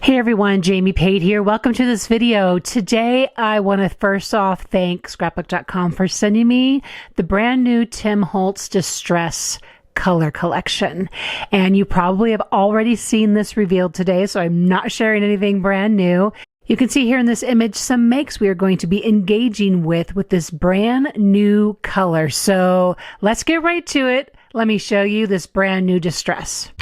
Hey everyone, Jamie Pate here. Welcome to this video. Today I want to first off thank ScrapbookCom for sending me the brand new Tim Holtz Distress color collection. And you probably have already seen this revealed today, so I'm not sharing anything brand new. You can see here in this image some makes we are going to be engaging with this brand new color. So let's get right to it. Let me show you this brand new Distress.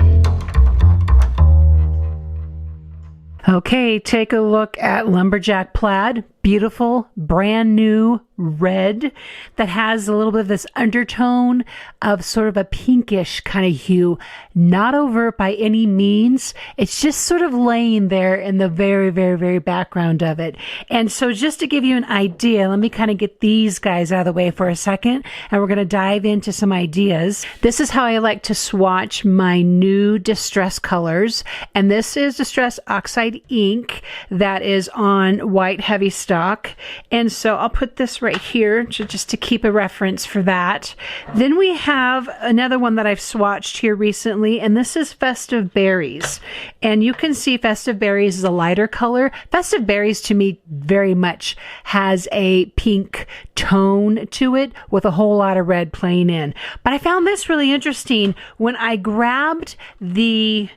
Okay, take a look at Lumberjack Plaid. Beautiful, brand new red that has a little bit of this undertone of sort of a pinkish kind of hue. Not overt by any means. It's just sort of laying there in the very, very, very background of it. And so just to give you an idea, let me kind of get these guys out of the way for a second, and we're going to dive into some ideas. This is how I like to swatch my new Distress colors. And this is Distress Oxide ink that is on white heavy stock. And so I'll put this right here just to keep a reference for that. Then we have another one that I've swatched here recently, and this is Festive Berries. And you can see Festive Berries is a lighter color. Festive Berries to me very much has a pink tone to it with a whole lot of red playing in. But I found this really interesting when I grabbed the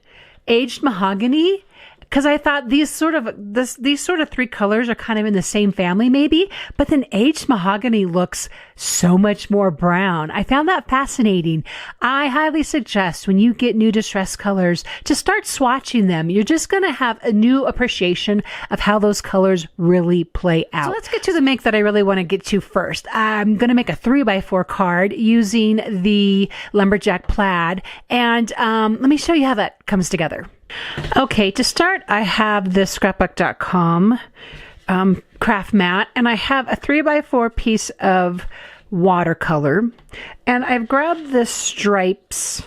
Aged Mahogany, because I thought these sort of three colors are kind of in the same family maybe, but then Aged Mahogany looks so much more brown. I found that fascinating. I highly suggest when you get new Distress colors to start swatching them. You're just going to have a new appreciation of how those colors really play out. So let's get to the make that I really want to get to first. I'm going to make a 3x4 card using the Lumberjack Plaid, and let me show you how that comes together. Okay, to start, I have this ScrapbookCom craft mat, and I have a 3x4 piece of watercolor, and I've grabbed this Stripes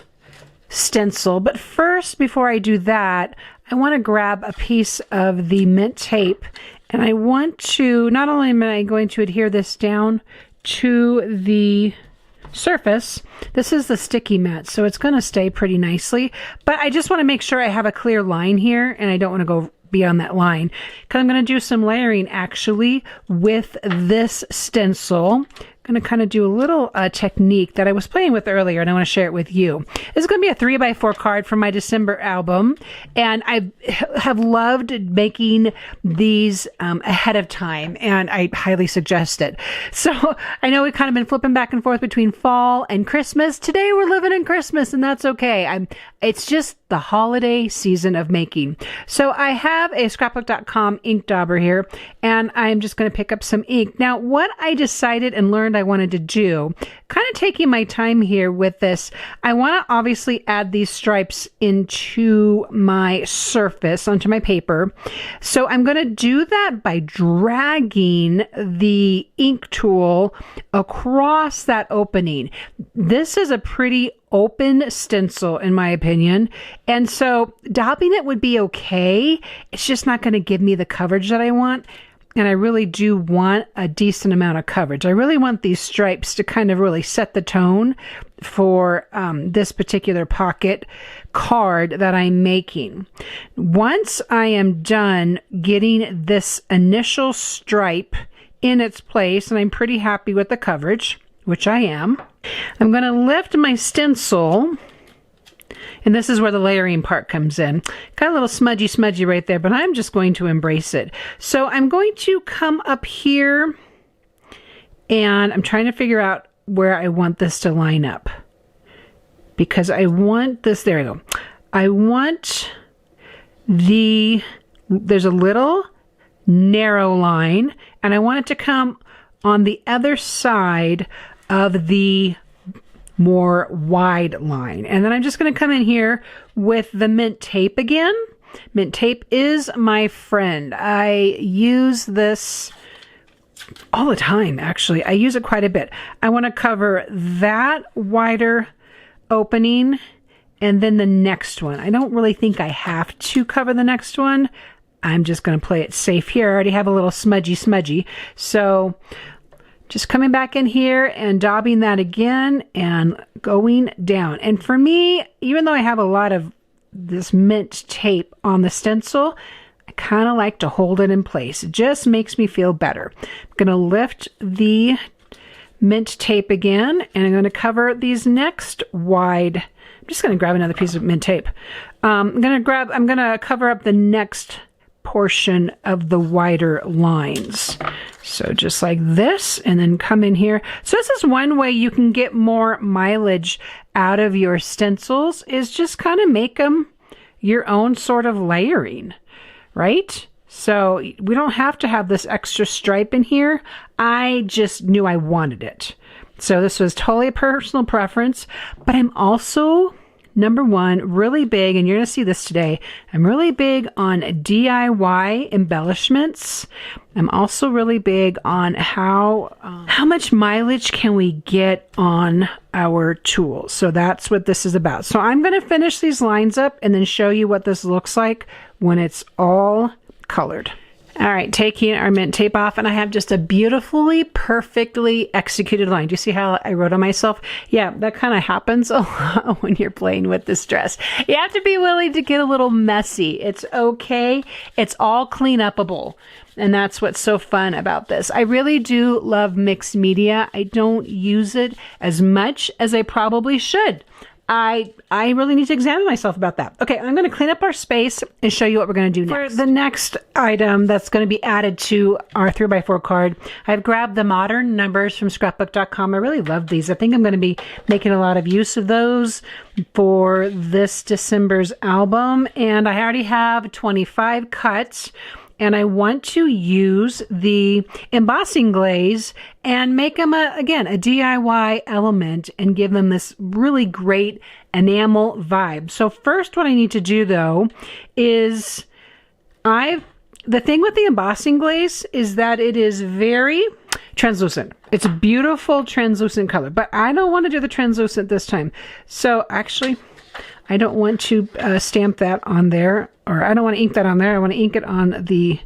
stencil. But first, before I do that, I want to grab a piece of the mint tape, and I want to, not only am I going to adhere this down to the surface, this is the sticky mat, so it's going to stay pretty nicely, but I just want to make sure I have a clear line here, and I don't want to go beyond that line because I'm going to do some layering actually with this stencil. I'm going to kind of do a little technique that I was playing with earlier, and I want to share it with you. This is going to be a 3x4 card from my December album, and I have loved making these ahead of time, and I highly suggest it. So I know we've kind of been flipping back and forth between fall and Christmas. Today we're living in Christmas, and that's okay. It's just the holiday season of making. So I have a ScrapbookCom ink dauber here, and I'm just going to pick up some ink. Now, what I decided and learned I wanted to do, kind of taking my time here with this, I want to obviously add these stripes into my surface, onto my paper. So I'm going to do that by dragging the ink tool across that opening. This is a pretty open stencil in my opinion, and so daubing it would be okay. It's just not going to give me the coverage that I want, and I really do want a decent amount of coverage. I really want these stripes to kind of really set the tone for this particular pocket card that I'm making. Once I am done getting this initial stripe in its place, and I'm pretty happy with the coverage, which I am, I'm going to lift my stencil, and this is where the layering part comes in. Got a little smudgy right there, but I'm just going to embrace it. So I'm going to come up here, and I'm trying to figure out where I want this to line up, because I want this, there we go. I want there's a little narrow line, and I want it to come on the other side of the more wide line. And then I'm just going to come in here with the mint tape again. Mint tape is my friend. I use this all the time, actually. I use it quite a bit. I want to cover that wider opening and then the next one. I don't really think I have to cover the next one. I'm just going to play it safe here. I already have a little smudgy. So just coming back in here and daubing that again and going down. And for me, even though I have a lot of this mint tape on the stencil, I kind of like to hold it in place. It just makes me feel better. I'm going to lift the mint tape again, and I'm going to cover these next wide. I'm just going to grab another piece of mint tape. I'm going to cover up the next portion of the wider lines. So just like this, and then come in here. So this is one way you can get more mileage out of your stencils, is just kind of make them your own sort of layering, right? So we don't have to have this extra stripe in here. I just knew I wanted it. So this was totally a personal preference, but I'm also, number one, really big, and you're going to see this today, I'm really big on DIY embellishments. I'm also really big on how much mileage can we get on our tools. So that's what this is about. So I'm going to finish these lines up and then show you what this looks like when it's all colored. All right, taking our mint tape off, and I have just a beautifully, perfectly executed line. Do you see how I wrote on myself? Yeah, that kind of happens a lot when you're playing with this dress. You have to be willing to get a little messy. It's okay. It's all clean upable. And that's what's so fun about this. I really do love mixed media. I don't use it as much as I probably should. I really need to examine myself about that. Okay, I'm going to clean up our space and show you what we're going to do next. For the next item that's going to be added to our 3x4 card, I've grabbed the modern numbers from ScrapbookCom. I really love these. I think I'm going to be making a lot of use of those for this December's album. And I already have 25 cuts. And I want to use the embossing glaze and make them, again, a DIY element and give them this really great enamel vibe. So first what I need to do, though, is the thing with the embossing glaze is that it is very translucent. It's a beautiful translucent color, but I don't want to do the translucent this time. So actually, I don't want to stamp that on there, or I don't want to ink that on there. I want to ink it on the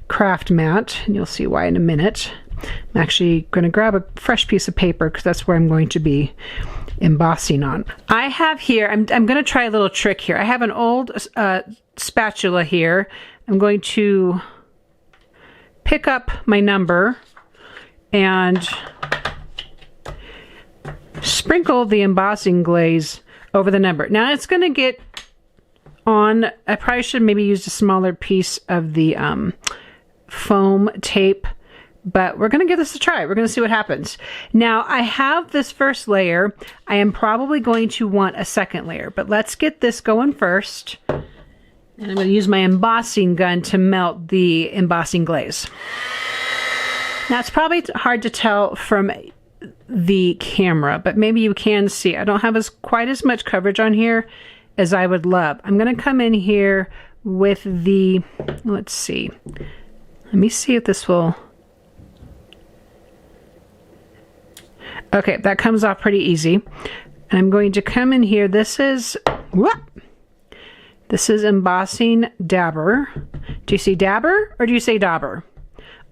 craft mat, and you'll see why in a minute. I'm actually going to grab a fresh piece of paper because that's where I'm going to be embossing on. I have here, I'm going to try a little trick here. I have an old spatula here. I'm going to pick up my number and sprinkle the embossing glaze over the number. Now it's going to get on, I probably should maybe use a smaller piece of the foam tape, but we're going to give this a try. We're going to see what happens. Now I have this first layer. I am probably going to want a second layer, but let's get this going first. And I'm going to use my embossing gun to melt the embossing glaze. Now it's probably hard to tell from the camera, but maybe you can see. I don't have quite as much coverage on here as I would love. I'm going to come in here with the, let's see. Let me see if this will. Okay, that comes off pretty easy. And I'm going to come in here. This is embossing dabber. Do you see dabber or do you say dauber?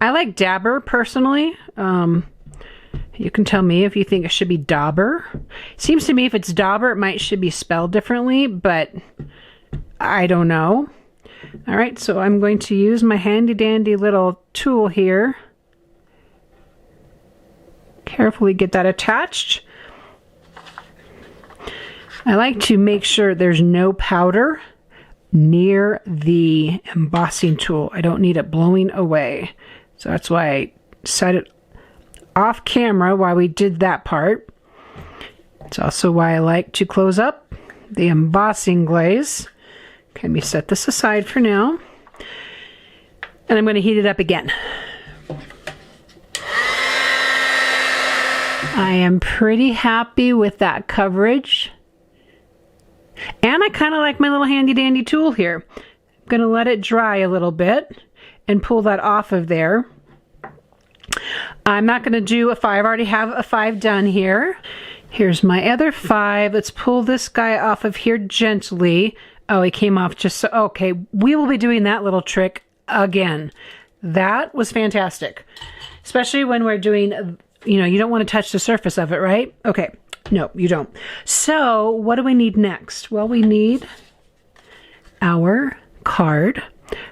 I like dabber personally. You can tell me if you think it should be dauber. Seems to me if it's dauber, it should be spelled differently, but I don't know. All right, so I'm going to use my handy dandy little tool here. Carefully get that attached. I like to make sure there's no powder near the embossing tool. I don't need it blowing away. So that's why I set it off camera while we did that part. It's also why I like to close up the embossing glaze. Okay, let me set this aside for now. And I'm going to heat it up again. I am pretty happy with that coverage. And I kind of like my little handy dandy tool here. I'm going to let it dry a little bit and pull that off of there. I'm not going to do a 5. I already have a 5 done here. Here's my other 5. Let's pull this guy off of here gently. Oh, he came off just so. Okay, we will be doing that little trick again. That was fantastic. Especially when we're doing, you don't want to touch the surface of it, right? Okay, no, you don't. So what do we need next? Well, we need our card.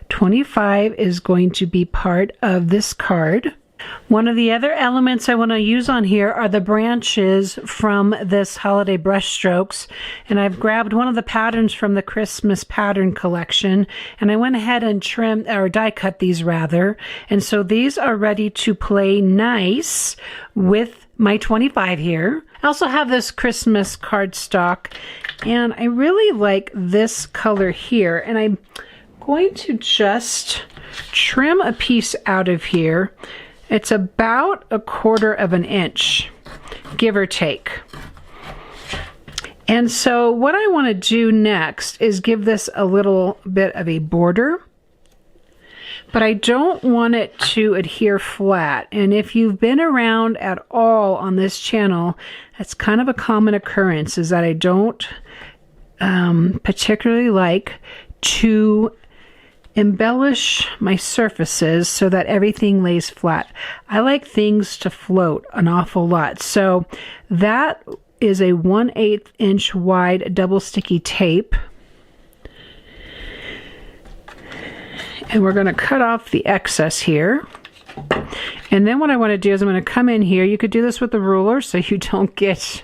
25 is going to be part of this card. One of the other elements I want to use on here are the branches from this holiday brush strokes, and I've grabbed one of the patterns from the Christmas pattern collection, and I went ahead and trimmed or die cut these rather, and so these are ready to play nice with my 25 here. I also have this Christmas cardstock, and I really like this color here, and I'm going to just trim a piece out of here. It's about 1/4 of an inch, give or take. And so what I want to do next is give this a little bit of a border, but I don't want it to adhere flat. And if you've been around at all on this channel, that's kind of a common occurrence, is that I don't particularly like to embellish my surfaces so that everything lays flat. I like things to float an awful lot. So that is a 1/8 inch wide double sticky tape. And we're going to cut off the excess here. And then what I want to do is I'm going to come in here. You could do this with the ruler so you don't get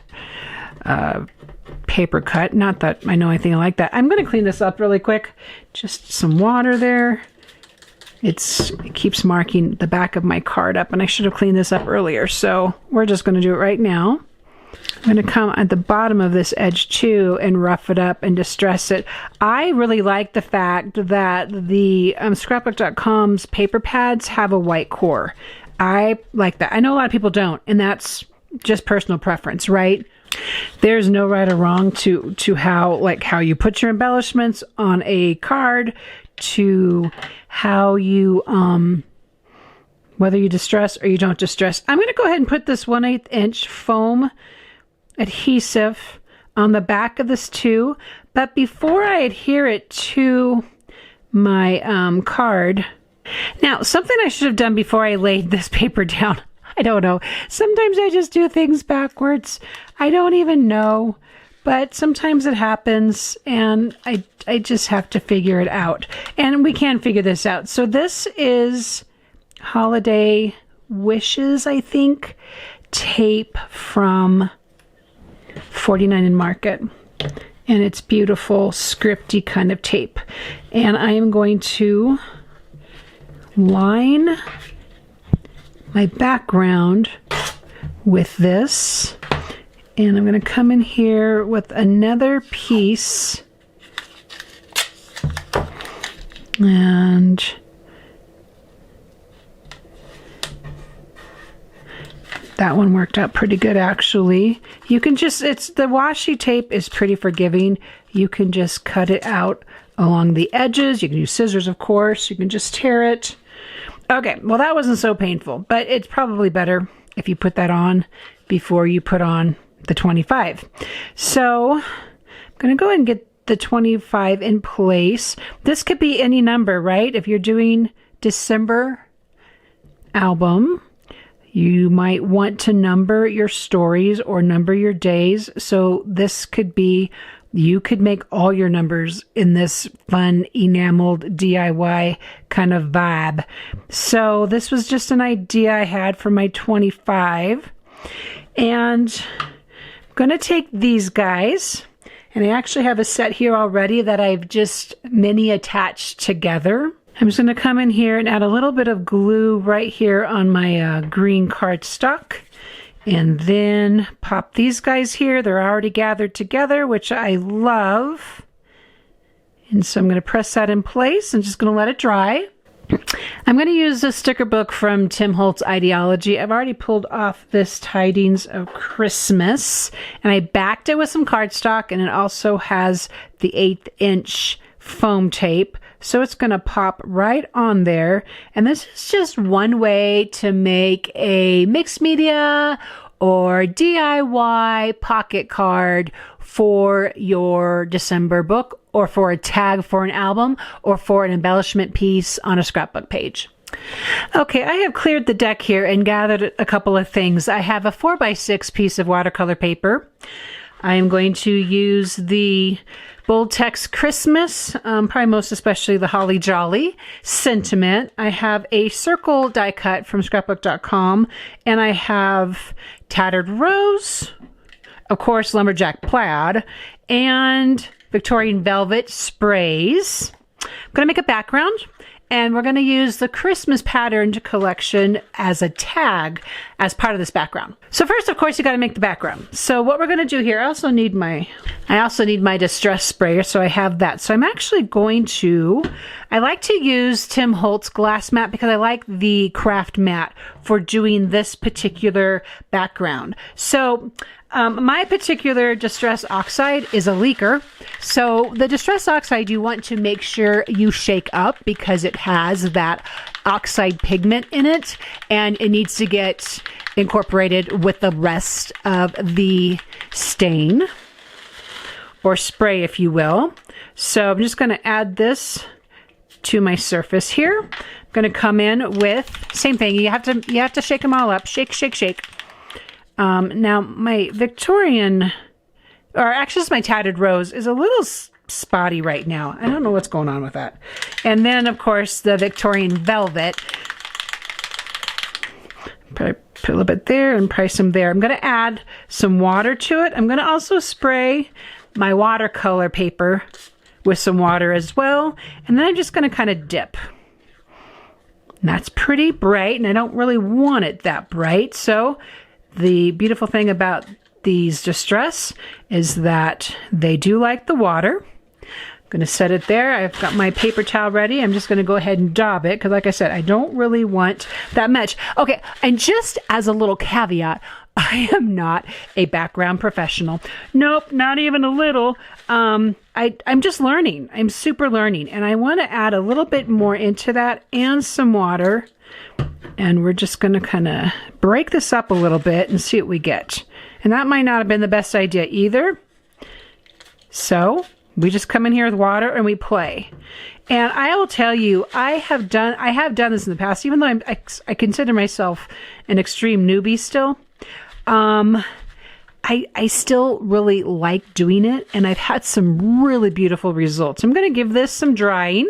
paper cut. Not that I know anything like that. I'm going to clean this up really quick. Just some water there. It keeps marking the back of my card up, and I should have cleaned this up earlier. So we're just going to do it right now. I'm going to come at the bottom of this edge too and rough it up and distress it. I really like the fact that the ScrapbookCom's paper pads have a white core. I like that. I know a lot of people don't, and that's just personal preference, right? There's no right or wrong to how you put your embellishments on a card, to how you whether you distress or you don't distress. I'm going to go ahead and put this 1/8 inch foam adhesive on the back of this too, but before I adhere it to my card. Now, something I should have done before I laid this paper down, I don't know. Sometimes I just do things backwards. I don't even know, but sometimes it happens, and I just have to figure it out. And we can figure this out. So this is Holiday Wishes, I think, tape from 49 in Market. And it's beautiful, scripty kind of tape. And I am going to line my background with this, and I'm going to come in here with another piece, and that one worked out pretty good actually. You can just, the washi tape is pretty forgiving. You can just cut it out along the edges. You can use scissors, of course. You can just tear it. Okay, well that wasn't so painful, but it's probably better if you put that on before you put on the 25. So I'm going to go ahead and get the 25 in place. This could be any number, right? If you're doing December album, you might want to number your stories or number your days. So this could be, you could make all your numbers in this fun enameled DIY kind of vibe. So this was just an idea I had for my 25. And I'm going to take these guys, and I actually have a set here already that I've just mini attached together. I'm just going to come in here and add a little bit of glue right here on my green cardstock. And then pop these guys here. They're already gathered together, which I love. And so I'm going to press that in place and just going to let it dry. I'm going to use a sticker book from Tim Holtz Ideology. I've already pulled off this Tidings of Christmas, and I backed it with some cardstock, and it also has the 1/8 inch foam tape. So it's going to pop right on there. And this is just one way to make a mixed media or DIY pocket card for your December book, or for a tag for an album, or for an embellishment piece on a scrapbook page. Okay, I have cleared the deck here and gathered a couple of things. I have a 4x6 piece of watercolor paper. I am going to use the Bold Text Christmas, probably most especially the Holly Jolly sentiment. I have a circle die cut from ScrapbookCom, and I have Tattered Rose, of course, Lumberjack Plaid, and Victorian Velvet sprays. I'm going to make a background, and we're going to use the Christmas patterned collection as a tag as part of this background. So first, of course, you got to make the background. So what we're going to do here, I also need my distress sprayer, so I have that. So I'm actually going to, I like to use Tim Holtz glass mat because I like the craft mat for doing this particular background. So my particular Distress Oxide is a leaker. So the Distress Oxide you want to make sure you shake up because it has that oxide pigment in it, and it needs to get incorporated with the rest of the stain or spray, if you will. So I'm just going to add this to my surface here. I'm going to come in with same thing. You have to shake them all up. Shake, shake, shake. Now my Victorian, or actually it's my Tattered Rose, is a little spotty right now. I don't know what's going on with that. And then of course the Victorian Velvet. Probably put a little bit there and probably some there. I'm going to add some water to it. I'm going to also spray my watercolor paper with some water as well. And then I'm just going to kind of dip. And that's pretty bright, and I don't really want it that bright. So the beautiful thing about these Distress is that they do like the water. I'm going to set it there. I've got my paper towel ready. I'm just going to go ahead and daub it because, like I said, I don't really want that much. Okay, and just as a little caveat, I am not a background professional. Nope, not even a little. I'm just learning. I'm super learning, and I want to add a little bit more into that and some water. And we're just going to kind of break this up a little bit and see what we get. And that might not have been the best idea either. So we just come in here with water and we play. And I will tell you, I have done this in the past, even though I consider myself an extreme newbie still. I still really like doing it, and I've had some really beautiful results. I'm going to give this some drying.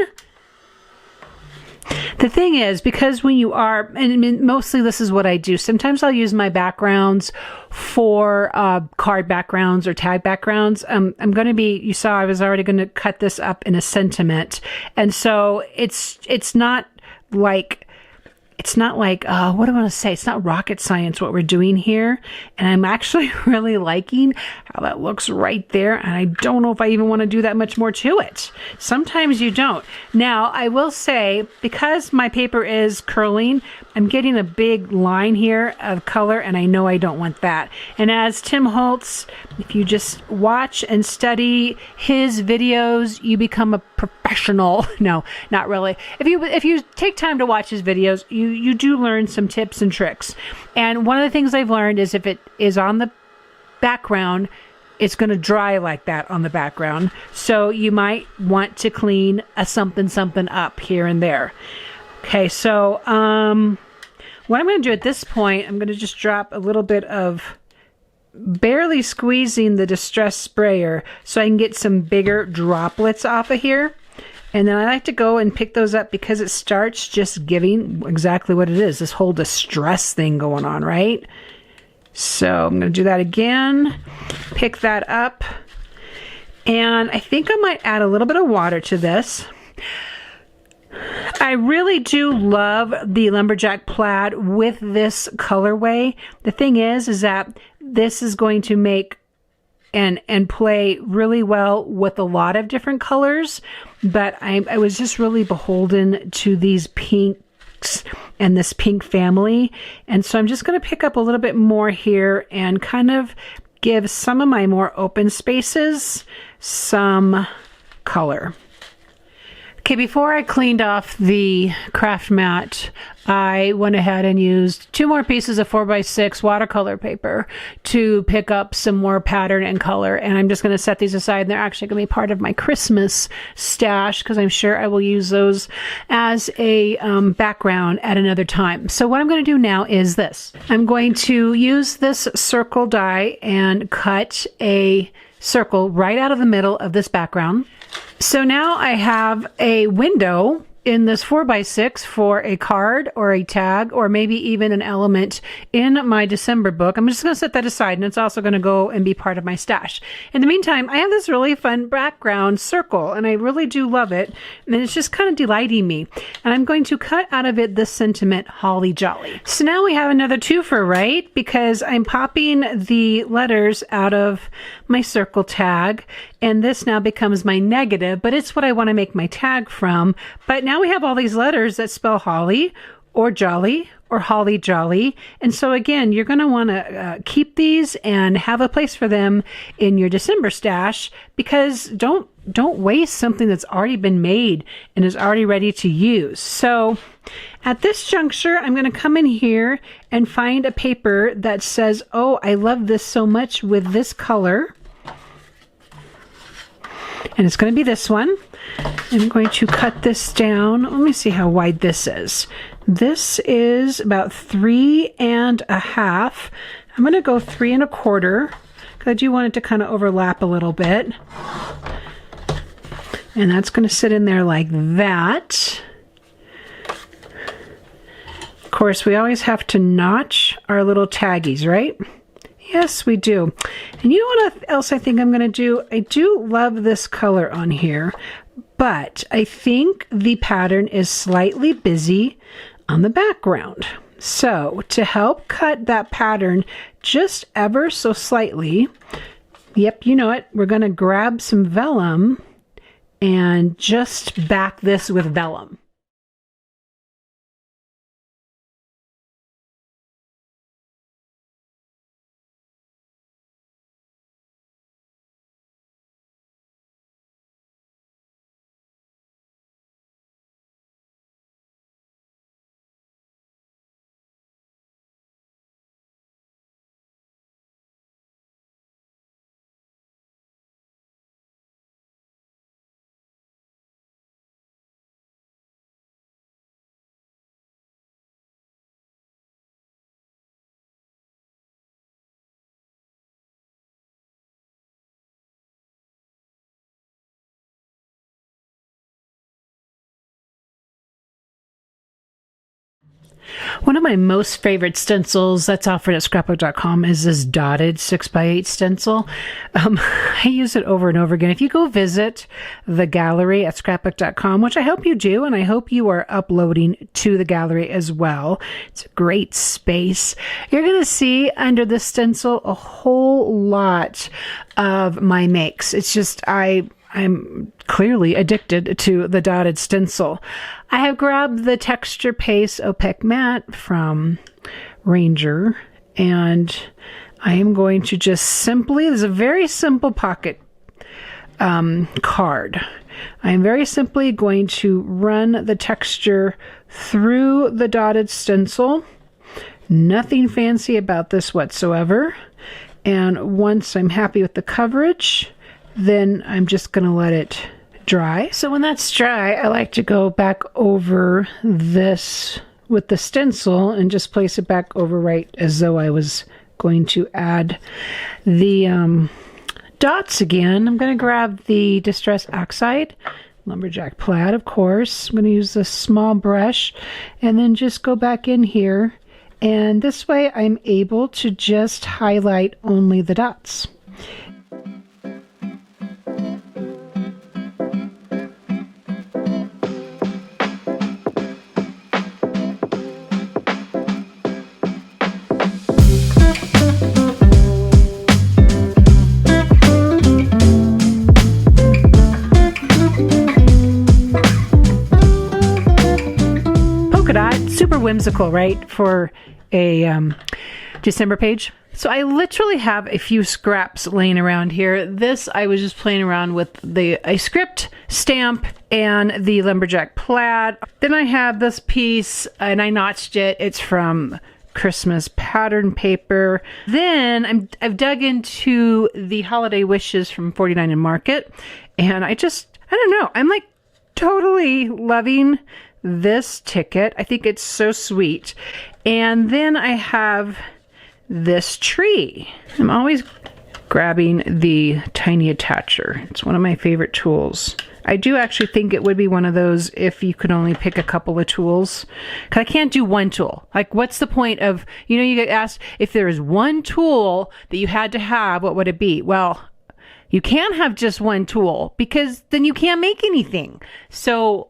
The thing is, because when you are, and mostly this is what I do, sometimes I'll use my backgrounds for card backgrounds or tag backgrounds. I'm going to be, you saw I was already going to cut this up in a sentiment. And so it's not like, what do I want to say? It's not rocket science what we're doing here. And I'm actually really liking how that looks right there. And I don't know if I even want to do that much more to it. Sometimes you don't. Now, I will say, because my paper is curling, I'm getting a big line here of color, and I know I don't want that. And as Tim Holtz, if you just watch and study his videos, you become a professional. No, not really. If you take time to watch his videos, you do learn some tips and tricks. And one of the things I've learned is if it is on the background, it's going to dry like that on the background. So you might want to clean a something up here and there. Okay, so what I'm going to do at this point, I'm going to just drop a little bit of barely squeezing the Distress sprayer so I can get some bigger droplets off of here. And then I like to go and pick those up because it starts just giving exactly what it is, this whole distress thing going on, right? So I'm going to do that again, pick that up, and I think I might add a little bit of water to this. I really do love the Lumberjack Plaid with this colorway. The thing is that this is going to make and play really well with a lot of different colors, but I was just really beholden to these pinks and this pink family, and so I'm just going to pick up a little bit more here and kind of give some of my more open spaces some color. Okay, before I cleaned off the craft mat, I went ahead and used 2 more pieces of 4x6 watercolor paper to pick up some more pattern and color. And I'm just going to set these aside. And they're actually going to be part of my Christmas stash because I'm sure I will use those as a background at another time. So what I'm going to do now is this. I'm going to use this circle die and cut a circle right out of the middle of this background. So now I have a window in this 4x6 for a card or a tag or maybe even an element in my December book. I'm just going to set that aside, and it's also going to go and be part of my stash. In the meantime, I have this really fun background circle, and I really do love it, and it's just kind of delighting me. And I'm going to cut out of it the sentiment Holly Jolly. So now we have another twofer, right? Because I'm popping the letters out of my circle tag, and this now becomes my negative, but it's what I want to make my tag from. But now we have all these letters that spell holly or jolly or holly jolly. And so again, you're going to want to keep these and have a place for them in your December stash, because don't waste something that's already been made and is already ready to use. So at this juncture, I'm going to come in here and find a paper that says, oh, I love this so much with this color. And it's going to be this one. I'm going to cut this down. Let me see how wide this is. This is about 3.5. I'm going to go 3.25 because I do want it to kind of overlap a little bit. And that's going to sit in there like that. Of course, we always have to notch our little taggies, right? Yes, we do. And you know what else I think I'm going to do? I do love this color on here, but I think the pattern is slightly busy on the background. So to help cut that pattern just ever so slightly, yep, you know it, we're going to grab some vellum and just back this with vellum. One of my most favorite stencils that's offered at ScrapbookCom is this dotted 6x8 stencil. I use it over and over again. If you go visit the gallery at ScrapbookCom, which I hope you do, and I hope you are uploading to the gallery as well, it's a great space. You're going to see under the stencil a whole lot of my makes. It's just, I'm clearly addicted to the dotted stencil. I have grabbed the Texture Paste Opaque Matte from Ranger, and I am going to just simply, this is a very simple pocket card. I am very simply going to run the texture through the dotted stencil. Nothing fancy about this whatsoever. And once I'm happy with the coverage, then I'm just going to let it dry. So when that's dry, I like to go back over this with the stencil and just place it back over right as though I was going to add the dots again. I'm going to grab the Distress Oxide, Lumberjack Plaid, of course. I'm going to use this small brush and then just go back in here. And this way I'm able to just highlight only the dots. Super whimsical, right, for a December page. So I literally have a few scraps laying around here. This, I was just playing around with a script stamp and the Lumberjack Plaid. Then I have this piece and I notched it. It's from Christmas pattern paper. Then I've dug into the Holiday Wishes from 49 and Market, and I don't know, I'm like totally loving this ticket. I think it's so sweet. And then I have this tree. I'm always grabbing the tiny attacher. It's one of my favorite tools. I do actually think it would be one of those if you could only pick a couple of tools. Because I can't do one tool. Like, what's the point of, you know, you get asked if there is one tool that you had to have, what would it be? Well, you can't have just one tool because then you can't make anything. So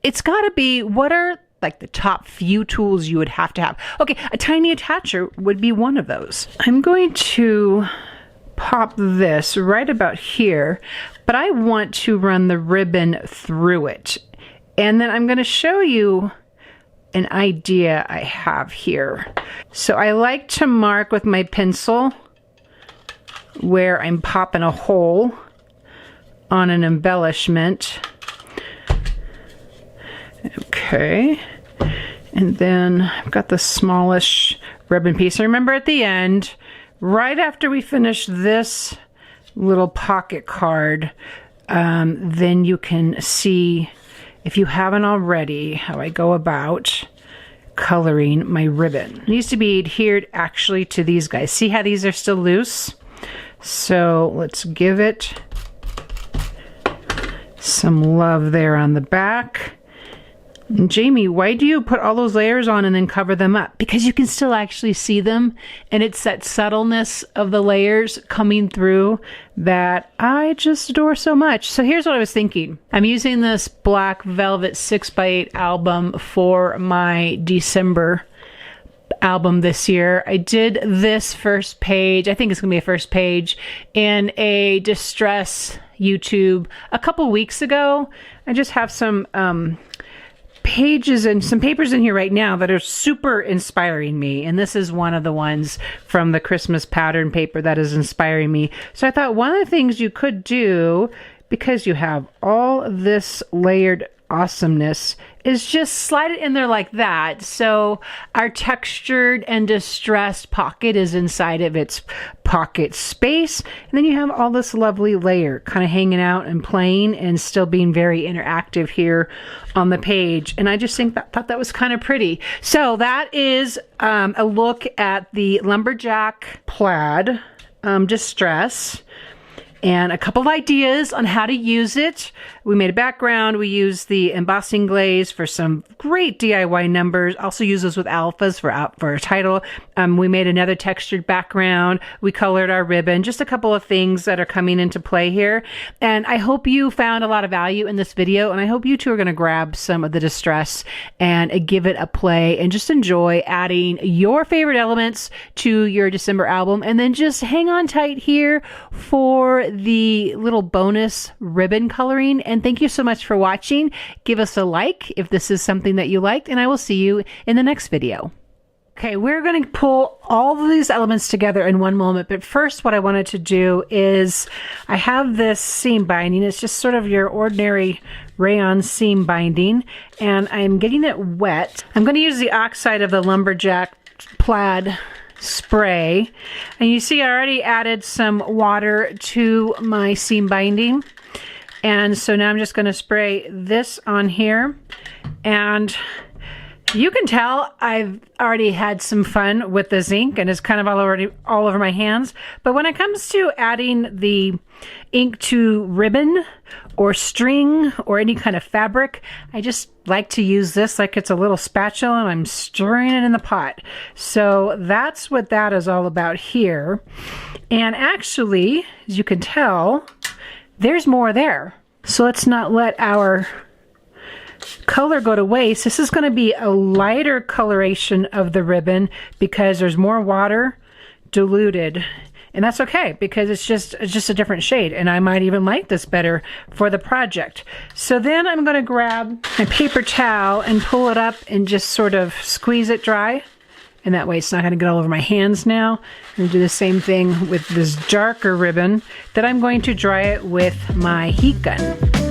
it's got to be, what are like the top few tools you would have to have? Okay, a tiny attacher would be one of those. I'm going to pop this right about here, but I want to run the ribbon through it. And then I'm going to show you an idea I have here. So I like to mark with my pencil where I'm popping a hole on an embellishment. Okay. And then I've got the smallish ribbon piece. And remember at the end, right after we finish this little pocket card, then you can see, if you haven't already, how I go about coloring my ribbon. It needs to be adhered actually to these guys. See how these are still loose? So let's give it some love there on the back. And Jamie, why do you put all those layers on and then cover them up? Because you can still actually see them, and it's that subtleness of the layers coming through that I just adore so much. So here's what I was thinking. I'm using this black velvet 6x8 album for my December album this year. I did this first page, I think it's gonna be a first page, in a distress YouTube a couple weeks ago. I just have some pages and some papers in here right now that are super inspiring me, and this is one of the ones from the Christmas pattern paper that is inspiring me. So I thought one of the things you could do, because you have all this layered awesomeness, is just slide it in there like that. So our textured and distressed pocket is inside of its pocket space, and then you have all this lovely layer kind of hanging out and playing and still being very interactive here on the page. And I just thought that was kind of pretty. So that is a look at the lumberjack plaid distress, and a couple of ideas on how to use it. We made a background. We used the embossing glaze for some great DIY numbers. Also use those with alphas for a title. We made another textured background. We colored our ribbon. Just a couple of things that are coming into play here. And I hope you found a lot of value in this video. And I hope you too are going to grab some of the distress and give it a play and just enjoy adding your favorite elements to your December album. And then just hang on tight here for the little bonus ribbon coloring. And thank you so much for watching. Give us a like if this is something that you liked, and I will see you in the next video. Okay, we're going to pull all of these elements together in one moment, but first what I wanted to do is, I have this seam binding. It's just sort of your ordinary rayon seam binding, and I'm getting it wet. I'm going to use the oxide of the lumberjack plaid spray, and you see I already added some water to my seam binding, and so now I'm just going to spray this on here. And you can tell I've already had some fun with this ink, and it's kind of all over my hands. But when it comes to adding the ink to ribbon or string or any kind of fabric, I just like to use this like it's a little spatula, and I'm stirring it in the pot. So that's what that is all about here. And actually, as you can tell, there's more there. So let's not let our color go to waste. This is going to be a lighter coloration of the ribbon because there's more water diluted, and that's okay because it's just a different shade, and I might even like this better for the project. So then I'm going to grab my paper towel and pull it up and just sort of squeeze it dry, and that way it's not going to get all over my hands now. I'm going to do the same thing with this darker ribbon that I'm going to dry it with my heat gun.